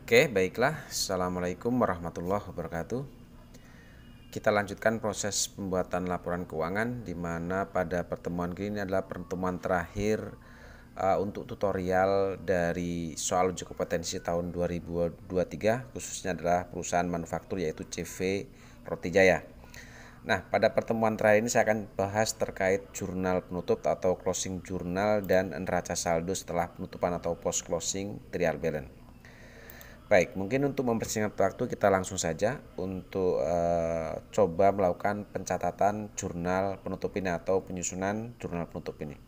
Oke, baiklah. Assalamualaikum warahmatullahi wabarakatuh. Kita lanjutkan proses pembuatan laporan keuangan, di mana pada pertemuan ini adalah pertemuan terakhir untuk tutorial dari soal uji kompetensi tahun 2023, khususnya adalah perusahaan manufaktur yaitu CV Roti Jaya. Nah, pada pertemuan terakhir ini saya akan bahas terkait jurnal penutup atau closing jurnal dan neraca saldo setelah penutupan atau post closing trial balance. Baik, mungkin untuk mempersingkat waktu kita langsung saja untuk coba melakukan pencatatan jurnal penutup ini atau penyusunan jurnal penutup ini.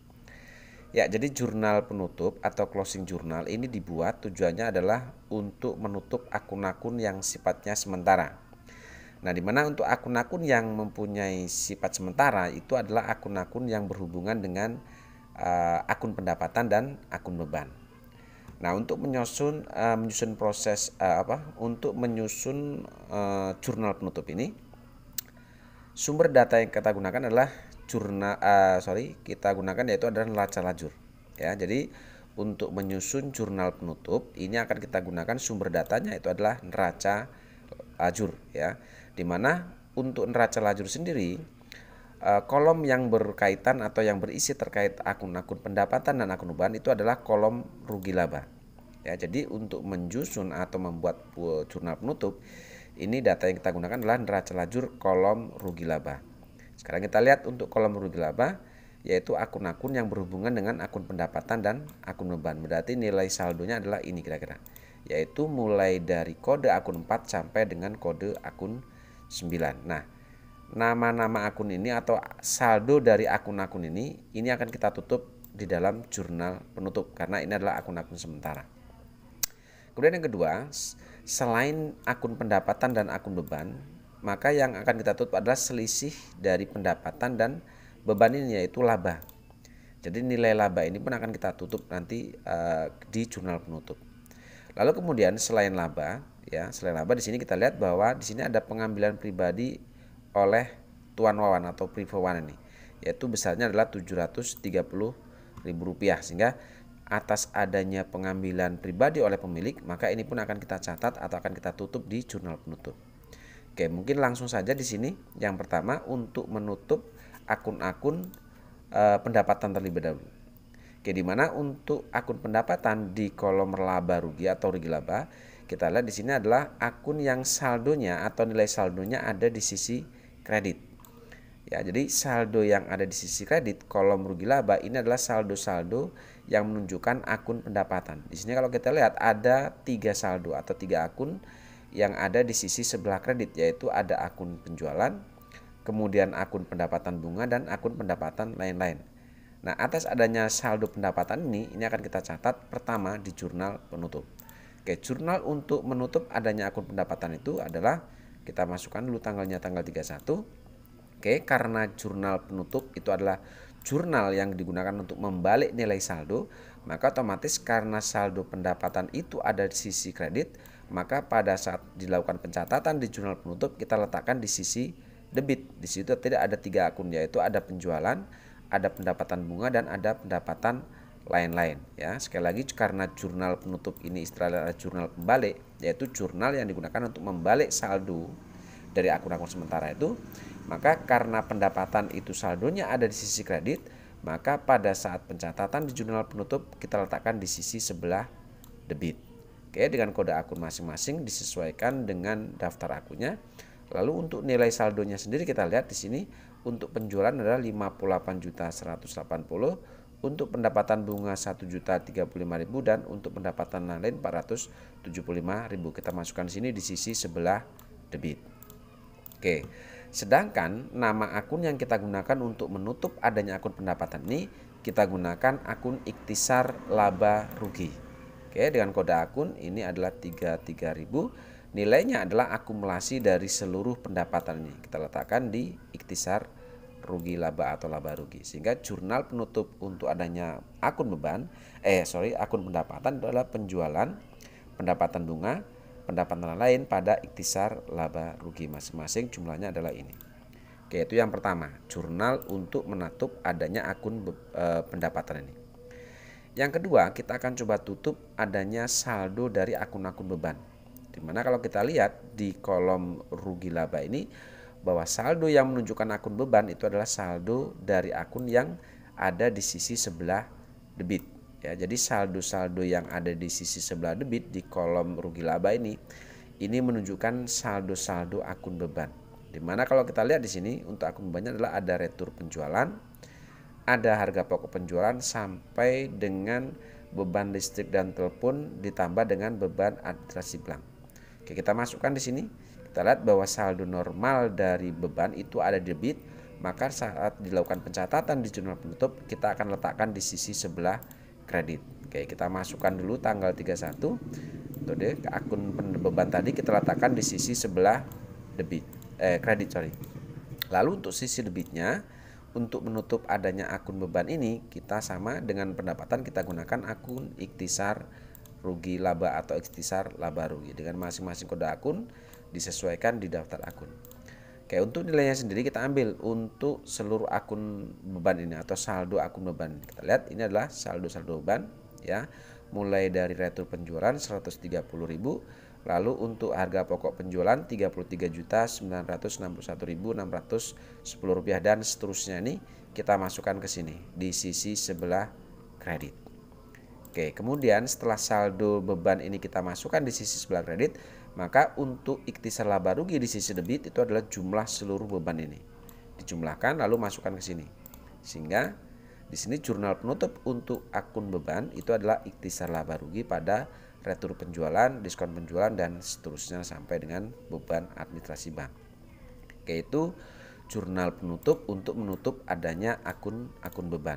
Ya, jadi jurnal penutup atau closing jurnal ini dibuat tujuannya adalah untuk menutup akun-akun yang sifatnya sementara. Nah, di mana untuk akun-akun yang mempunyai sifat sementara itu adalah akun-akun yang berhubungan dengan akun pendapatan dan akun beban. Nah, untuk menyusun proses jurnal penutup ini, sumber data yang kita gunakan adalah kita gunakan yaitu adalah neraca lajur. Ya, jadi untuk menyusun jurnal penutup ini akan kita gunakan sumber datanya itu adalah neraca lajur, ya. Dimana untuk neraca lajur sendiri, kolom yang berkaitan atau yang berisi terkait akun-akun pendapatan dan akun beban itu adalah kolom rugi laba. Ya, jadi untuk menyusun atau membuat jurnal penutup ini data yang kita gunakan adalah neraca lajur kolom rugi laba. Sekarang kita lihat untuk kolom rugi laba, yaitu akun-akun yang berhubungan dengan akun pendapatan dan akun beban. Berarti nilai saldonya adalah ini kira-kira, yaitu mulai dari kode akun 4 sampai dengan kode akun 9. Nah, nama-nama akun ini atau saldo dari akun-akun ini akan kita tutup di dalam jurnal penutup karena ini adalah akun-akun sementara. Kemudian yang kedua, selain akun pendapatan dan akun beban, maka yang akan kita tutup adalah selisih dari pendapatan dan beban ini, yaitu laba. Jadi nilai laba ini pun akan kita tutup nanti di jurnal penutup. Lalu kemudian selain laba di sini kita lihat bahwa di sini ada pengambilan pribadi oleh Tuan Wawan atau Privawan ini, yaitu besarnya adalah Rp730.000, sehingga atas adanya pengambilan pribadi oleh pemilik, maka ini pun akan kita catat atau akan kita tutup di jurnal penutup. Oke, mungkin langsung saja di sini. Yang pertama, untuk menutup akun-akun pendapatan terlebih dahulu. Oke, di mana untuk akun pendapatan di kolom laba rugi atau rugi laba, kita lihat di sini adalah akun yang saldonya atau nilai saldonya ada di sisi kredit. Ya, jadi saldo yang ada di sisi kredit kolom rugi laba ini adalah saldo-saldo yang menunjukkan akun pendapatan. Di sini kalau kita lihat ada 3 saldo atau 3 akun yang ada di sisi sebelah kredit, yaitu ada akun penjualan, kemudian akun pendapatan bunga dan akun pendapatan lain-lain. Nah, atas adanya saldo pendapatan ini akan kita catat pertama di jurnal penutup. Oke, jurnal untuk menutup adanya akun pendapatan itu adalah kita masukkan dulu tanggalnya tanggal 31. Oke, karena jurnal penutup itu adalah jurnal yang digunakan untuk membalik nilai saldo, maka otomatis karena saldo pendapatan itu ada di sisi kredit, maka pada saat dilakukan pencatatan di jurnal penutup kita letakkan di sisi debit. Di situ tidak ada 3 akun, yaitu ada penjualan, ada pendapatan bunga dan ada pendapatan lain-lain, ya. Sekali lagi, karena jurnal penutup ini istilahnya jurnal pembalik, yaitu jurnal yang digunakan untuk membalik saldo dari akun-akun sementara itu, maka karena pendapatan itu saldonya ada di sisi kredit, maka pada saat pencatatan di jurnal penutup kita letakkan di sisi sebelah debit. Oke, dengan kode akun masing-masing disesuaikan dengan daftar akunnya. Lalu untuk nilai saldonya sendiri kita lihat di sini, untuk penjualan adalah 58.180, untuk pendapatan bunga 1.035.000 dan untuk pendapatan lain 475.000. Kita masukkan di sini di sisi sebelah debit. Oke, sedangkan nama akun yang kita gunakan untuk menutup adanya akun pendapatan ini kita gunakan akun ikhtisar laba rugi. Oke, dengan kode akun ini adalah 33.000. Nilainya adalah akumulasi dari seluruh pendapatan ini. Kita letakkan di ikhtisar rugi laba atau laba rugi. Sehingga jurnal penutup untuk adanya akun akun pendapatan adalah penjualan, pendapatan bunga, pendapatan lain pada ikhtisar laba rugi masing-masing, jumlahnya adalah ini. Oke, itu yang pertama, jurnal untuk menutup adanya akun pendapatan ini. Yang kedua, kita akan coba tutup adanya saldo dari akun-akun beban. Dimana kalau kita lihat di kolom rugi laba ini, bahwa saldo yang menunjukkan akun beban itu adalah saldo dari akun yang ada di sisi sebelah debit. Ya, jadi saldo-saldo yang ada di sisi sebelah debit di kolom rugi laba ini menunjukkan saldo-saldo akun beban. Dimana kalau kita lihat di sini untuk akun bebannya adalah ada retur penjualan, ada harga pokok penjualan sampai dengan beban listrik dan telepon ditambah dengan beban administrasi bank. Oke, kita masukkan di sini. Kita lihat bahwa saldo normal dari beban itu ada di debit, maka saat dilakukan pencatatan di jurnal penutup kita akan letakkan di sisi sebelah kredit. Oke, kita masukkan dulu tanggal 31. Tuh deh, ke akun beban tadi kita letakkan di sisi sebelah debit kredit, sorry. Lalu untuk sisi debitnya, untuk menutup adanya akun beban ini, kita sama dengan pendapatan kita gunakan akun ikhtisar rugi laba atau ikhtisar laba rugi dengan masing-masing kode akun disesuaikan di daftar akun. Oke, untuk nilainya sendiri kita ambil untuk seluruh akun beban ini atau saldo akun beban. Kita lihat ini adalah saldo-saldo beban ya. Mulai dari retur penjualan 130.000, lalu untuk harga pokok penjualan 33.961.610 rupiah dan seterusnya ini kita masukkan ke sini di sisi sebelah kredit. Oke, kemudian setelah saldo beban ini kita masukkan di sisi sebelah kredit, maka untuk ikhtisar laba rugi di sisi debit itu adalah jumlah seluruh beban ini. Dijumlahkan lalu masukkan ke sini. Sehingga di sini jurnal penutup untuk akun beban itu adalah ikhtisar laba rugi pada retur penjualan, diskon penjualan dan seterusnya sampai dengan beban administrasi bank. Oke, itu jurnal penutup untuk menutup adanya akun beban.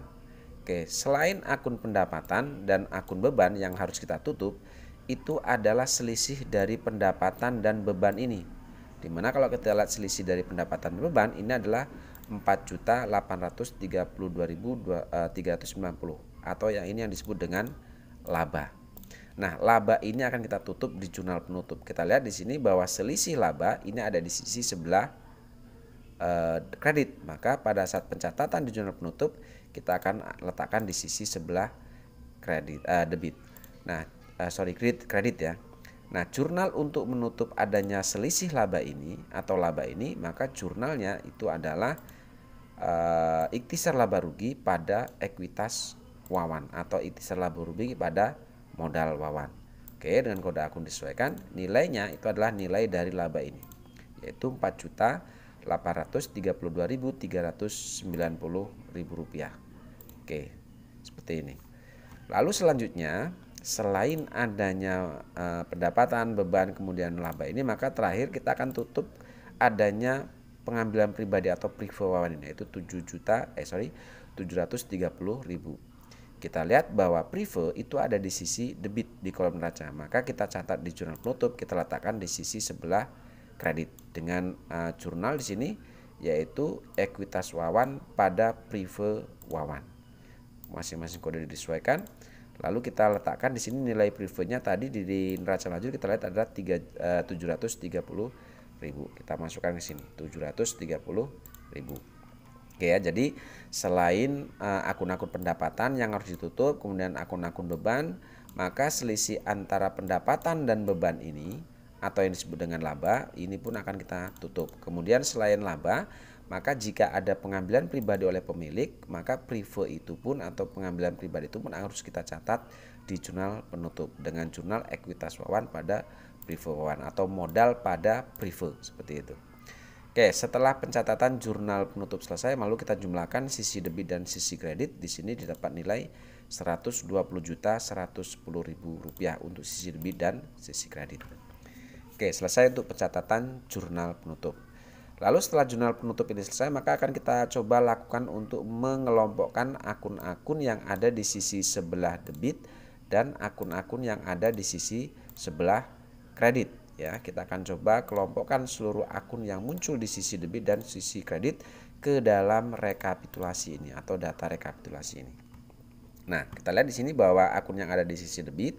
Oke, selain akun pendapatan dan akun beban yang harus kita tutup, itu adalah selisih dari pendapatan dan beban ini. Dimana kalau kita lihat selisih dari pendapatan dan beban ini adalah 4.832.390 atau yang ini yang disebut dengan laba. Nah, laba ini akan kita tutup di jurnal penutup. Kita lihat di sini bahwa selisih laba ini ada di sisi sebelah kredit. Maka pada saat pencatatan di jurnal penutup kita akan letakkan di sisi sebelah debit. Nah, kredit ya. Nah, jurnal untuk menutup adanya selisih laba ini atau laba ini, maka jurnalnya itu adalah ikhtisar laba rugi pada ekuitas Wawan atau ikhtisar laba rugi pada modal Wawan. Oke, dengan kode akun disesuaikan, nilainya itu adalah nilai dari laba ini, yaitu 4.832.390 rupiah. Oke, seperti ini. Lalu selanjutnya, selain adanya pendapatan, beban, kemudian laba ini, maka terakhir kita akan tutup adanya pengambilan pribadi atau prive Wawan ini, yaitu 730.000. Kita lihat bahwa prive itu ada di sisi debit di kolom neraca, maka kita catat di jurnal penutup, kita letakkan di sisi sebelah kredit dengan jurnal di sini yaitu ekuitas Wawan pada prive Wawan. Masing-masing kode disesuaikan. Lalu kita letakkan di sini nilai privenya tadi di neraca lanjut kita lihat ada 730.000. Kita masukkan ke sini 730.000. Oke ya, jadi selain akun-akun pendapatan yang harus ditutup, kemudian akun-akun beban, maka selisih antara pendapatan dan beban ini atau yang disebut dengan laba ini pun akan kita tutup. Kemudian selain laba, maka jika ada pengambilan pribadi oleh pemilik, maka prive itu pun atau pengambilan pribadi itu pun harus kita catat di jurnal penutup dengan jurnal ekuitas Wawan pada prive Wawan atau modal pada prive, seperti itu. Oke, setelah pencatatan jurnal penutup selesai, lalu kita jumlahkan sisi debit dan sisi kredit. Di sini didapat nilai 120.110.000 rupiah untuk sisi debit dan sisi kredit. Oke, selesai untuk pencatatan jurnal penutup. Lalu setelah jurnal penutup ini selesai, maka akan kita coba lakukan untuk mengelompokkan akun-akun yang ada di sisi sebelah debit dan akun-akun yang ada di sisi sebelah kredit. Ya, kita akan coba kelompokkan seluruh akun yang muncul di sisi debit dan sisi kredit ke dalam rekapitulasi ini atau data rekapitulasi ini. Nah, kita lihat di sini bahwa akun yang ada di sisi debit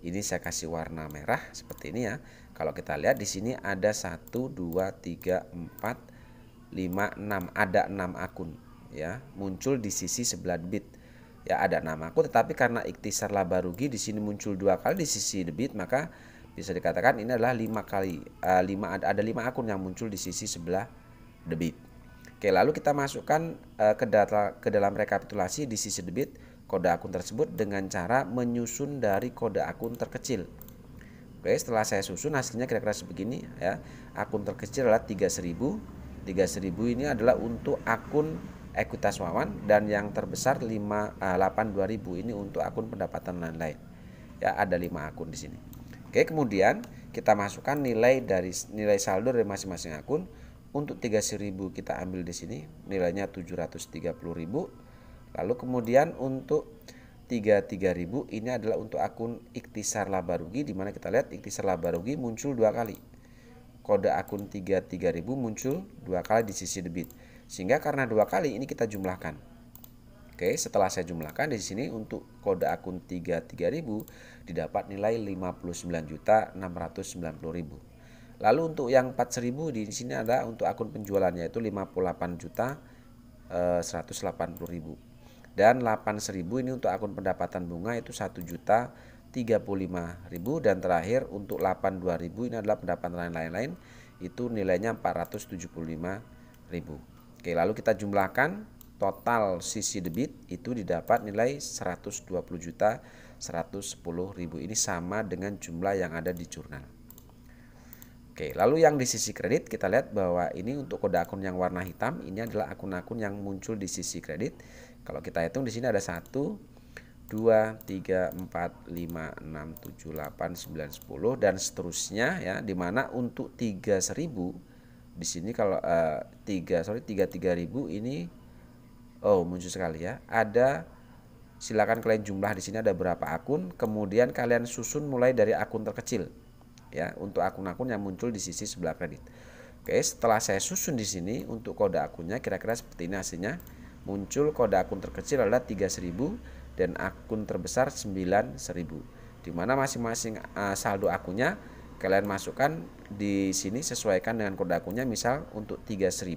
ini saya kasih warna merah seperti ini ya. Kalau kita lihat di sini ada 1 2 3 4 5 6, ada 6 akun ya, muncul di sisi sebelah debit. Ya, ada namaku, tetapi karena ikhtisar laba rugi di sini muncul 2 kali di sisi debit, maka bisa dikatakan ini adalah 5 kali, ada 5 akun yang muncul di sisi sebelah debit. Oke, lalu kita masukkan ke dalam rekapitulasi di sisi debit kode akun tersebut dengan cara menyusun dari kode akun terkecil. Oke, setelah saya susun hasilnya kira-kira sebegini ya. Akun terkecil adalah 3000. 3000 ini adalah untuk akun Ekuitas Wawan, dan yang terbesar 82000 ini untuk akun pendapatan lain-lain. Ya, ada 5 akun di sini. Oke, kemudian kita masukkan nilai saldo dari masing-masing akun. Untuk 3000 kita ambil di sini nilainya 730.000. Lalu kemudian untuk 33.000 ini adalah untuk akun ikhtisar laba rugi, di mana kita lihat ikhtisar laba rugi muncul 2 kali. Kode akun 33.000 muncul 2 kali di sisi debit. Sehingga karena 2 kali ini kita jumlahkan. Oke, setelah saya jumlahkan di sini untuk kode akun 33.000 didapat nilai 59.690.000. Lalu untuk yang 4.000 di sini ada untuk akun penjualannya itu 58.180.000. Dan 8.000 ini untuk akun pendapatan bunga itu 1.035.000, dan terakhir untuk 82.000 ini adalah pendapatan lain-lain, itu nilainya 475.000. Oke, lalu kita jumlahkan total sisi debit itu didapat nilai 120.110.000. Ini sama dengan jumlah yang ada di jurnal. Oke, lalu yang di sisi kredit kita lihat bahwa ini untuk kode akun yang warna hitam ini adalah akun-akun yang muncul di sisi kredit. Kalau kita hitung di sini ada 1, 2, 3, 4, 5, 6, 7, 8, 9, 10 dan seterusnya ya, dimana untuk 3.000 di sini kalau 33.000 ini muncul sekali ya. Silakan kalian jumlah di sini ada berapa akun, kemudian kalian susun mulai dari akun terkecil ya untuk akun-akun yang muncul di sisi sebelah kredit. Oke, setelah saya susun di sini untuk kode akunnya kira-kira seperti ini hasilnya. Muncul kode akun terkecil adalah 3.000 dan akun terbesar 9.000. Di mana masing-masing saldo akunnya kalian masukkan di sini sesuaikan dengan kode akunnya. Misal untuk 3.000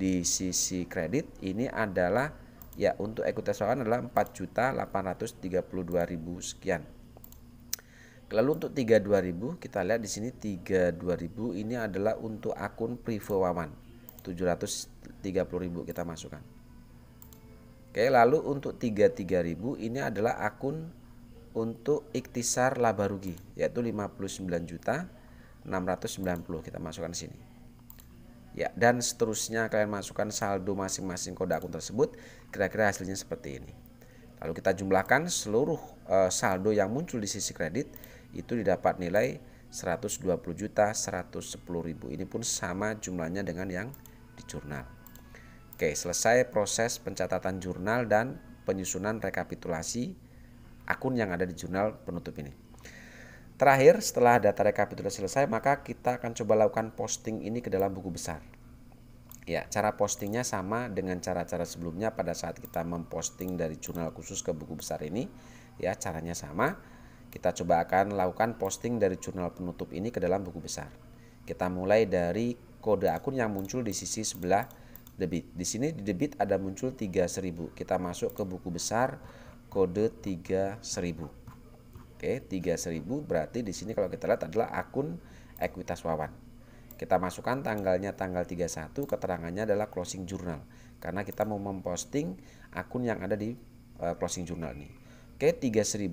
di sisi kredit ini adalah ya untuk Ekuitas Wawan adalah 4.832.000 sekian. Lalu untuk 32.000 kita lihat di sini 32.000 ini adalah untuk akun Privo Wawan 730.000 kita masukkan. Oke, lalu untuk 33.000 ini adalah akun untuk ikhtisar laba rugi yaitu 59.690 kita masukkan di sini. Ya, dan seterusnya kalian masukkan saldo masing-masing kode akun tersebut, kira-kira hasilnya seperti ini. Lalu kita jumlahkan seluruh saldo yang muncul di sisi kredit itu didapat nilai 120.110.000. Ini pun sama jumlahnya dengan yang di jurnal. Oke, selesai proses pencatatan jurnal dan penyusunan rekapitulasi akun yang ada di jurnal penutup ini. Terakhir, setelah data rekapitulasi selesai, maka kita akan coba lakukan posting ini ke dalam buku besar. Ya, cara postingnya sama dengan cara-cara sebelumnya pada saat kita memposting dari jurnal khusus ke buku besar ini. Ya, caranya sama. Kita coba akan lakukan posting dari jurnal penutup ini ke dalam buku besar. Kita mulai dari kode akun yang muncul di sisi sebelah debit. Di sini di debit ada muncul 3.000. Kita masuk ke buku besar kode 3.000. Oke, 3.000 berarti di sini kalau kita lihat adalah akun Ekuitas Wawan. Kita masukkan tanggalnya tanggal 31, keterangannya adalah closing journal karena kita mau memposting akun yang ada di closing journal ini. Oke, 3.000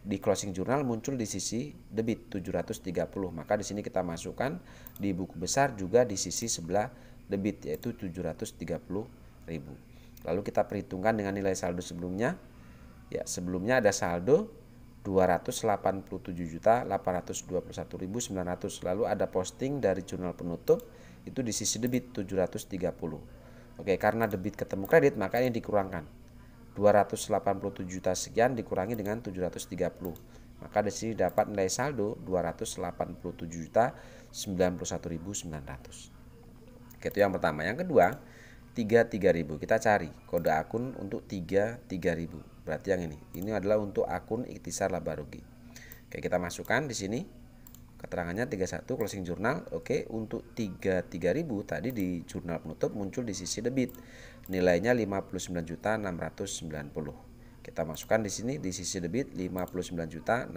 di closing journal muncul di sisi debit 730. Maka di sini kita masukkan di buku besar juga di sisi sebelah debit yaitu 730.000. Lalu kita perhitungkan dengan nilai saldo sebelumnya. Ya, sebelumnya ada saldo 287.821.900. Lalu ada posting dari jurnal penutup itu di sisi debit 730. Oke, karena debit ketemu kredit maka ini dikurangkan. 287 juta sekian dikurangi dengan 730. Maka di sini dapat nilai saldo 287.091.900. Oke, itu yang pertama. Yang kedua, 3.000. Kita cari kode akun untuk 3.000. Berarti yang ini. Ini adalah untuk akun ikhtisar laba rugi. Oke, kita masukkan di sini. Keterangannya 31 closing journal. Oke, untuk 3.000 tadi di jurnal penutup muncul di sisi debit. Nilainya 59.690. Kita masukkan di sini di sisi debit 59.690.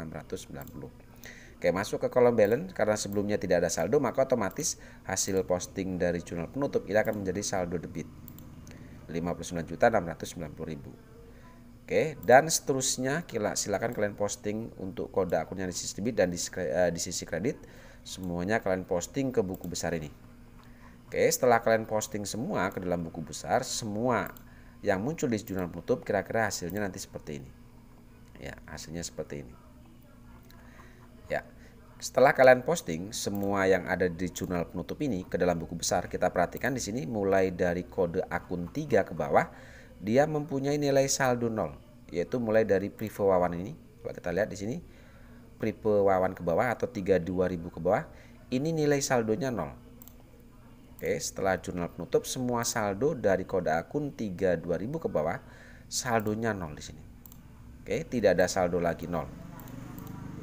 Oke, masuk ke kolom balance. Karena sebelumnya tidak ada saldo, maka otomatis hasil posting dari jurnal penutup ini akan menjadi saldo debit 59.690.000. Oke, dan seterusnya silakan kalian posting untuk kode akunnya di sisi debit dan di sisi kredit. Semuanya kalian posting ke buku besar ini. Oke, setelah kalian posting semua ke dalam buku besar, semua yang muncul di jurnal penutup kira-kira hasilnya nanti seperti ini. Ya, hasilnya seperti ini. Ya, setelah kalian posting semua yang ada di jurnal penutup ini ke dalam buku besar, kita perhatikan di sini mulai dari kode akun 3 ke bawah, dia mempunyai nilai saldo 0, yaitu mulai dari Prive Wawan ini. Kalau kita lihat di sini, Prive Wawan ke bawah atau 32.000 ke bawah, ini nilai saldonya 0. Oke, setelah jurnal penutup semua saldo dari kode akun 32.000 ke bawah, saldonya 0 di sini. Oke, tidak ada saldo lagi 0.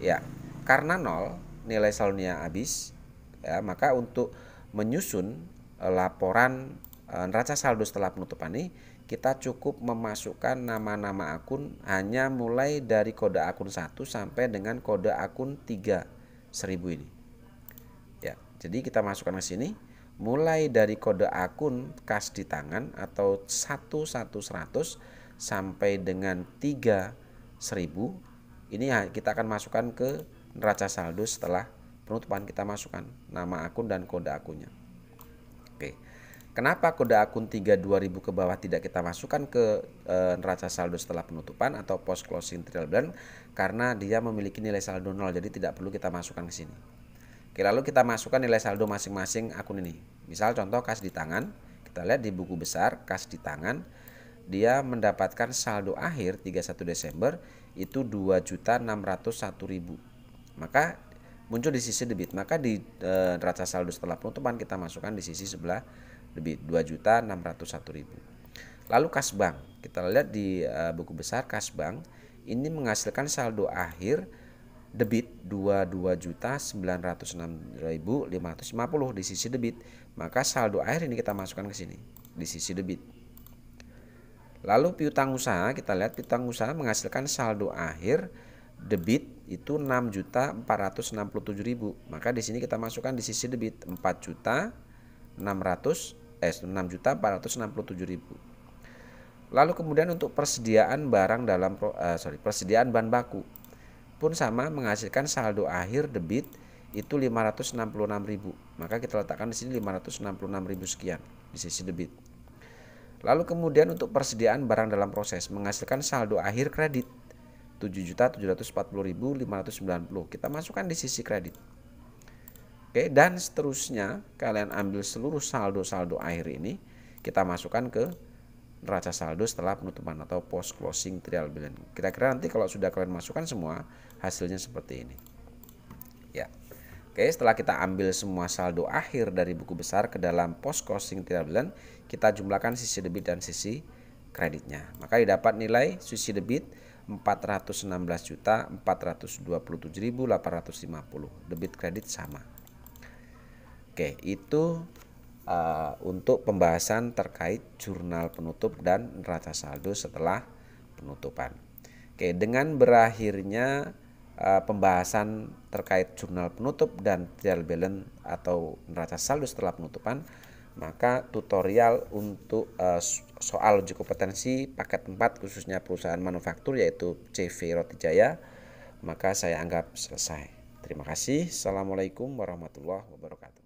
Ya, karena 0 nilai saldonya habis, ya, maka untuk menyusun laporan neraca saldo setelah penutupan ini, kita cukup memasukkan nama-nama akun hanya mulai dari kode akun 1 sampai dengan kode akun 3.000 ini. Ya, jadi kita masukkan ke sini mulai dari kode akun kas di tangan atau 11100 sampai dengan 3.000. Ini kita akan masukkan ke neraca saldo setelah penutupan. Kita masukkan nama akun dan kode akunnya. Oke. Kenapa kode akun 32.000 ke bawah tidak kita masukkan ke neraca saldo setelah penutupan atau post closing trial balance? Karena dia memiliki nilai saldo 0, jadi tidak perlu kita masukkan ke sini. Oke, lalu kita masukkan nilai saldo masing-masing akun ini. Misal contoh kas di tangan, kita lihat di buku besar kas di tangan, dia mendapatkan saldo akhir 31 Desember itu 2.601.000. Maka muncul di sisi debit, maka di neraca saldo setelah penutupan kita masukkan di sisi sebelah debit 2.601.000. Lalu kas bank, kita lihat di buku besar kas bank ini menghasilkan saldo akhir debit 22.906.550 di sisi debit, maka saldo akhir ini kita masukkan ke sini di sisi debit. Lalu piutang usaha, kita lihat piutang usaha menghasilkan saldo akhir debit itu 6.467.000, maka di sini kita masukkan di sisi debit 6.467.000. Lalu kemudian untuk persediaan barang dalam persediaan bahan baku pun sama menghasilkan saldo akhir debit itu 566.000, maka kita letakkan di sini 566.000 sekian di sisi debit. Lalu kemudian untuk persediaan barang dalam proses menghasilkan saldo akhir kredit 7.740.590, kita masukkan di sisi kredit. Oke, dan seterusnya kalian ambil seluruh saldo-saldo akhir ini, kita masukkan ke neraca saldo setelah penutupan atau post closing trial balance. Kira-kira nanti kalau sudah kalian masukkan semua, hasilnya seperti ini. Ya. Oke, setelah kita ambil semua saldo akhir dari buku besar ke dalam post closing trial balance, kita jumlahkan sisi debit dan sisi kreditnya. Maka didapat nilai sisi debit 416.427.850. Debit kredit sama. Oke, itu untuk pembahasan terkait jurnal penutup dan neraca saldo setelah penutupan. Oke, dengan berakhirnya pembahasan terkait jurnal penutup dan trial balance atau neraca saldo setelah penutupan, maka tutorial untuk soal uji kompetensi paket 4 khususnya perusahaan manufaktur yaitu CV Roti Jaya, maka saya anggap selesai. Terima kasih. Assalamualaikum warahmatullahi wabarakatuh.